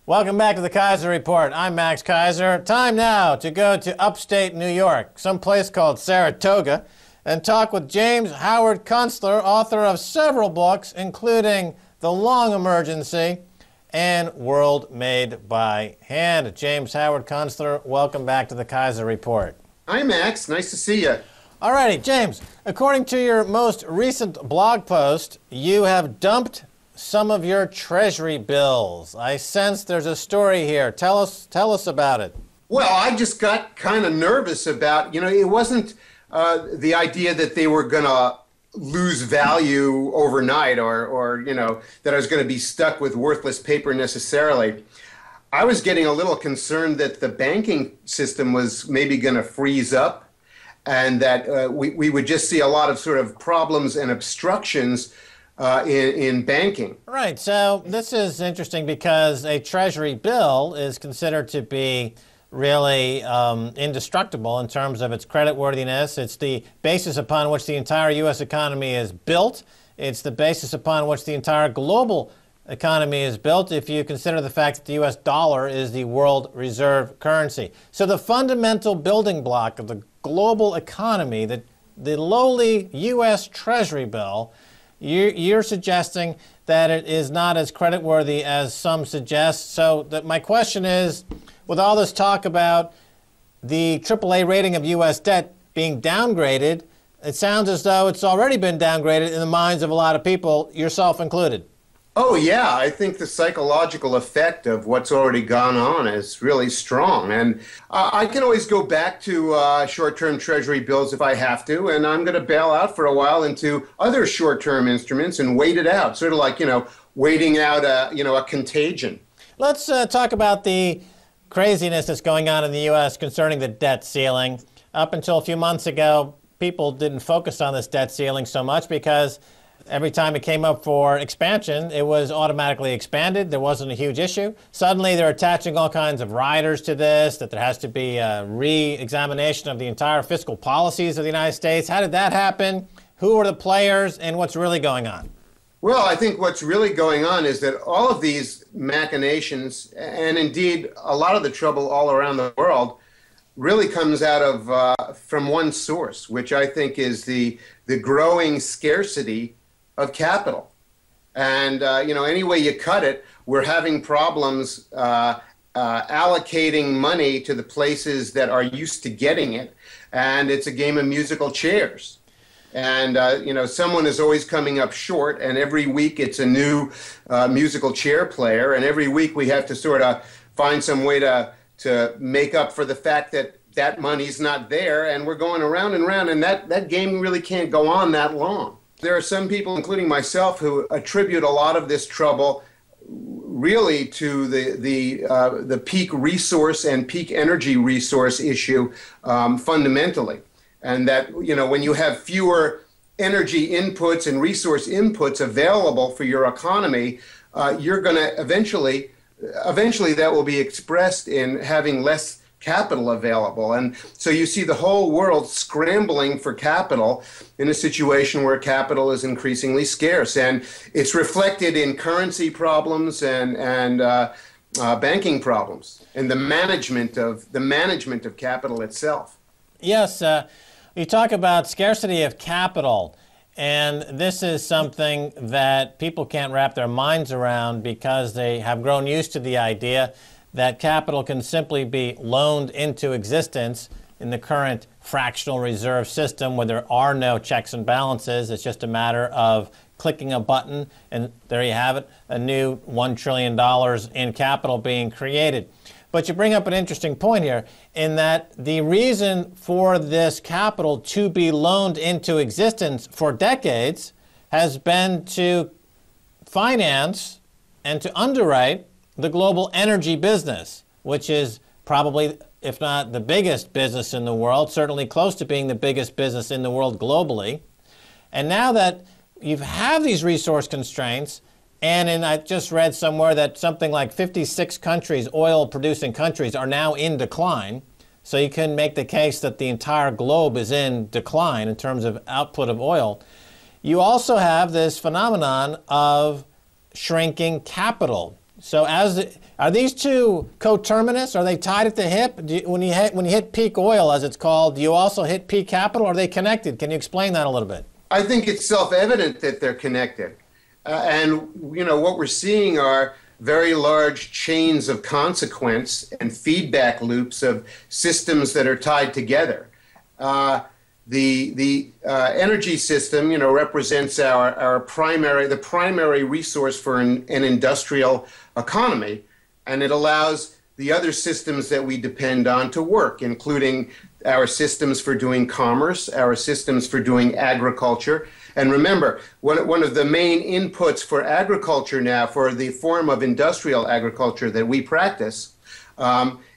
Welcome back to the Keiser Report. I'm Max Keiser. Time now to go to upstate New York, some place called Saratoga, and talk with James Howard Kunstler, author of several books, including The Long Emergency and World Made by Hand. James Howard Kunstler, welcome back to the Keiser Report. Hi, Max. Nice to see you. All righty, James, according to your most recent blog post, you have dumped some of your treasury bills. I sense there's a story here. Tell us about it. Well, I just got kind of nervous about, it wasn't the idea that they were going to lose value overnight or that I was going to be stuck with worthless paper necessarily. I was getting a little concerned that the banking system was maybe going to freeze up and that we would just see a lot of sort of problems and obstructions in banking. Right. So this is interesting because a treasury bill is considered to be really indestructible in terms of its creditworthiness. It's the basis upon which the entire U.S. economy is built. It's the basis upon which the entire global economy is built if you consider the fact that the U.S. dollar is the world reserve currency. So the fundamental building block of the global economy, the lowly U.S. treasury bill, you're suggesting that it is not as creditworthy as some suggest. So my question is, with all this talk about the AAA rating of U.S. debt being downgraded, it sounds as though it's already been downgraded in the minds of a lot of people, yourself included. Oh, yeah. I think the psychological effect of what's already gone on is really strong. And I can always go back to short-term treasury bills if I have to, and I'm going to bail out for a while into other short-term instruments and wait it out, sort of like, waiting out a contagion. Let's talk about the craziness that's going on in the U.S. concerning the debt ceiling. Up until a few months ago, people didn't focus on this debt ceiling so much because every time it came up for expansion, it was automatically expanded. There wasn't a huge issue. Suddenly, they're attaching all kinds of riders to this, that there has to be a re-examination of the entire fiscal policies of the United States. How did that happen? Who are the players, and what's really going on? Well, I think what's really going on is that all of these machinations, and indeed a lot of the trouble all around the world, really comes out of from one source, which I think is the growing scarcity of capital. And, any way you cut it, we're having problems allocating money to the places that are used to getting it. And it's a game of musical chairs. And, someone is always coming up short, and every week it's a new musical chair player. And every week we have to sort of find some way to make up for the fact that money's not there. And we're going around and around, and that game really can't go on that long. There are some people, including myself, who attribute a lot of this trouble really to the peak resource and peak energy resource issue fundamentally. And that, when you have fewer energy inputs and resource inputs available for your economy, you're going to eventually that will be expressed in having less capital available. And so you see the whole world scrambling for capital in a situation where capital is increasingly scarce. And it's reflected in currency problems and banking problems and the management of capital itself. Yes, you talk about scarcity of capital, and this is something that people can't wrap their minds around because they have grown used to the idea that capital can simply be loaned into existence in the current fractional reserve system where there are no checks and balances. It's just a matter of clicking a button, and there you have it, a new $1 trillion in capital being created. But you bring up an interesting point here in that the reason for this capital to be loaned into existence for decades has been to finance and to underwrite the global energy business, which is probably, if not the biggest business in the world, certainly close to being the biggest business in the world globally. And now that you have these resource constraints, and I just read somewhere that something like 56 countries, oil-producing countries, are now in decline. So you can make the case that the entire globe is in decline in terms of output of oil. You also have this phenomenon of shrinking capital. So are these two coterminous? Are they tied at the hip? When you hit peak oil, as it's called, do you also hit peak capital? Or are they connected? Can you explain that a little bit? I think it's self-evident that they're connected. And what we're seeing are very large chains of consequence and feedback loops of systems that are tied together. The energy system, represents the primary resource for an industrial economy, and it allows the other systems that we depend on to work, including our systems for doing commerce, our systems for doing agriculture. And remember, one of the main inputs for agriculture now, for the form of industrial agriculture that we practice,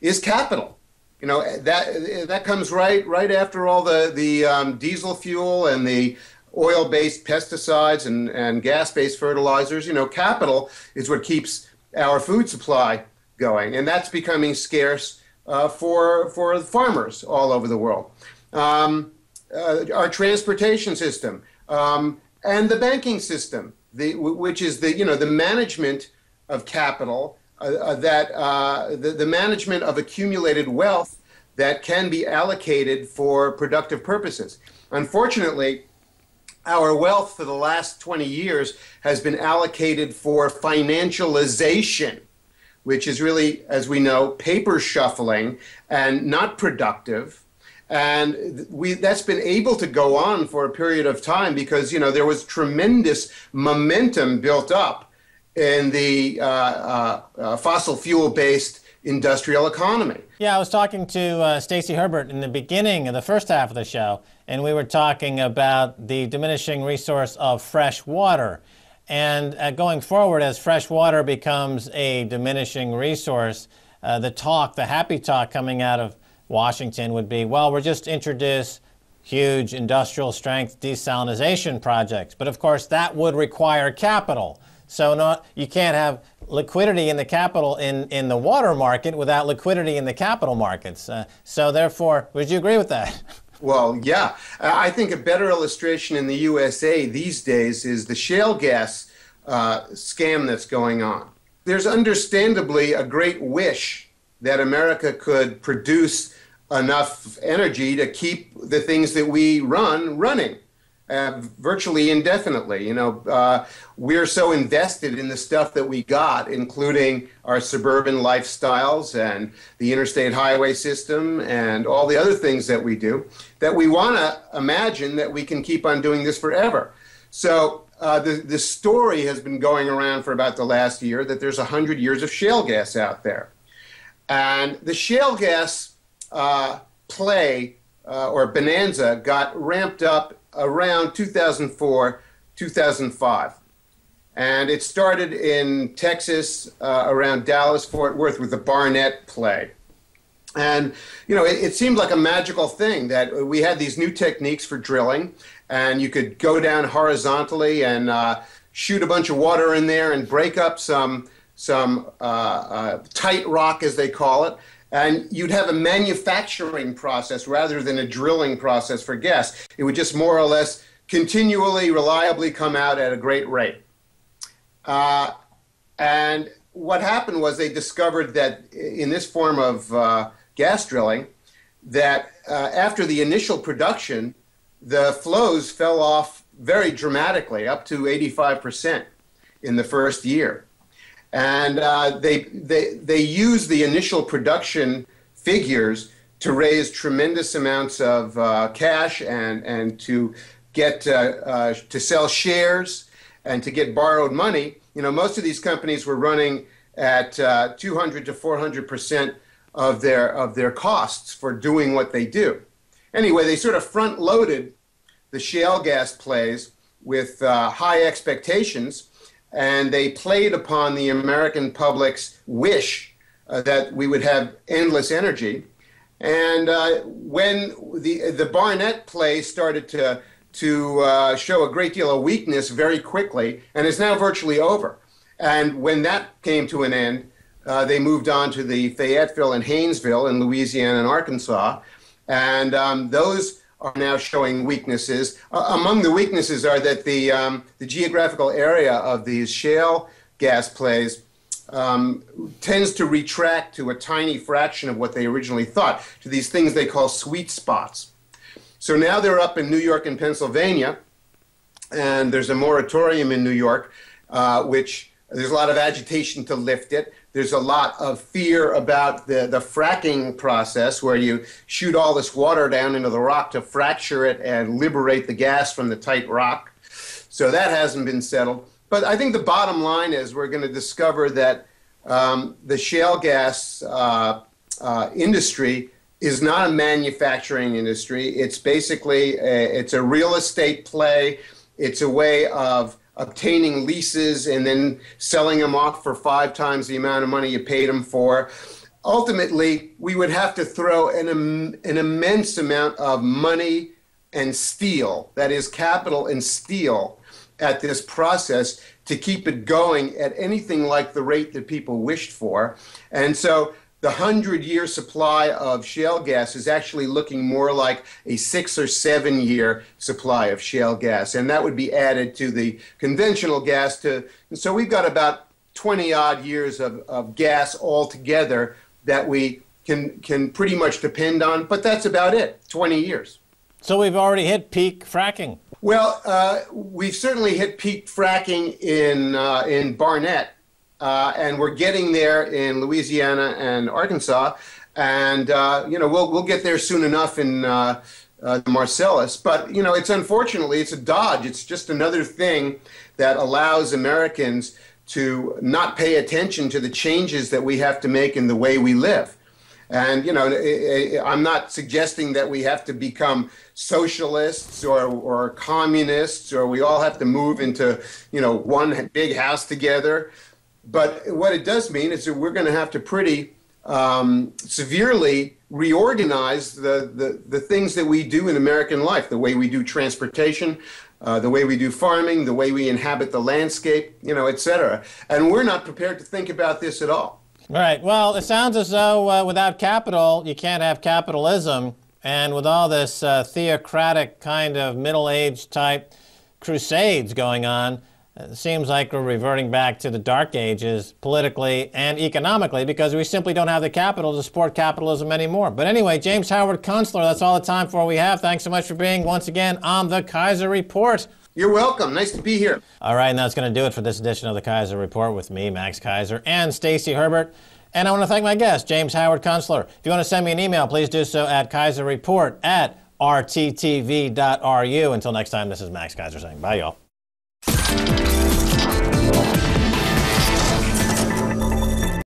is capital. That comes right after all the diesel fuel and the oil-based pesticides and gas-based fertilizers. Capital is what keeps our food supply going, and that's becoming scarce for farmers all over the world. Our transportation system and the banking system, which is the management of capital, the management of accumulated wealth that can be allocated for productive purposes. Unfortunately, our wealth for the last 20 years has been allocated for financialization, which is really, as we know, paper shuffling and not productive. And that's been able to go on for a period of time because, there was tremendous momentum built up in the fossil fuel-based industrial economy. Yeah, I was talking to Stacy Herbert in the beginning of the first half of the show, and we were talking about the diminishing resource of fresh water. And going forward, as fresh water becomes a diminishing resource, the happy talk coming out of Washington would be, well, we're just introduce huge industrial strength desalination projects. But of course, that would require capital. So you can't have liquidity in the capital in the water market without liquidity in the capital markets. So therefore, would you agree with that? Well, yeah. I think a better illustration in the USA these days is the shale gas scam that's going on. There's understandably a great wish that America could produce enough energy to keep the things that we run running virtually indefinitely. We're so invested in the stuff that we got, including our suburban lifestyles and the interstate highway system and all the other things that we do, that we want to imagine that we can keep on doing this forever. So the story has been going around for about the last year that there's 100 years of shale gas out there. And the shale gas play or bonanza got ramped up around 2004, 2005. And it started in Texas, around Dallas, Fort Worth, with the Barnett play. And, it seemed like a magical thing that we had these new techniques for drilling, and you could go down horizontally and shoot a bunch of water in there and break up some tight rock, as they call it. And you'd have a manufacturing process rather than a drilling process for gas. It would just more or less continually, reliably come out at a great rate. And what happened was they discovered that in this form of gas drilling, that after the initial production, the flows fell off very dramatically, up to 85% in the first year. And they used the initial production figures to raise tremendous amounts of cash and to get to sell shares and to get borrowed money. Most of these companies were running at 200 to 400% of their costs for doing what they do. Anyway, they sort of front-loaded the shale gas plays with high expectations, and they played upon the American public's wish that we would have endless energy. And when the Barnett play started to show a great deal of weakness very quickly, and is now virtually over. And when that came to an end, they moved on to the Fayetteville and Haynesville in Louisiana and Arkansas, and those are now showing weaknesses. Among the weaknesses are that the geographical area of these shale gas plays tends to retract to a tiny fraction of what they originally thought, to these things they call sweet spots. So now they're up in New York and Pennsylvania, and there's a moratorium in New York, which there's a lot of agitation to lift it. There's a lot of fear about the fracking process, where you shoot all this water down into the rock to fracture it and liberate the gas from the tight rock. So that hasn't been settled. But I think the bottom line is we're going to discover that the shale gas industry is not a manufacturing industry. It's basically it's a real estate play. It's a way of obtaining leases and then selling them off for 5 times the amount of money you paid them for. Ultimately, we would have to throw an immense amount of money and steel, that is capital and steel, at this process to keep it going at anything like the rate that people wished for. And so the 100-year supply of shale gas is actually looking more like a 6 or 7 year supply of shale gas. And that would be added to the conventional gas. And so we've got about 20-odd years of gas altogether that we can pretty much depend on. But that's about it, 20 years. So we've already hit peak fracking. Well, we've certainly hit peak fracking in Barnett. And we're getting there in Louisiana and Arkansas, and we'll get there soon enough in the Marcellus. But it's unfortunately it's a dodge. It's just another thing that allows Americans to not pay attention to the changes that we have to make in the way we live. And I'm not suggesting that we have to become socialists or communists, or we all have to move into one big house together. But what it does mean is that we're going to have to pretty severely reorganize the things that we do in American life, the way we do transportation, the way we do farming, the way we inhabit the landscape, et cetera. And we're not prepared to think about this at all. Right. Well, it sounds as though without capital, you can't have capitalism. And with all this theocratic kind of middle-age type crusades going on, it seems like we're reverting back to the dark ages politically and economically, because we simply don't have the capital to support capitalism anymore. But anyway, James Howard Kunstler, that's all the time for we have. Thanks so much for being once again on the Keiser Report. You're welcome. Nice to be here. All right, and that's going to do it for this edition of the Keiser Report with me, Max Keiser, and Stacy Herbert. And I want to thank my guest, James Howard Kunstler. If you want to send me an email, please do so at keiserreport@rttv.ru. Until next time, this is Max Keiser saying bye, y'all.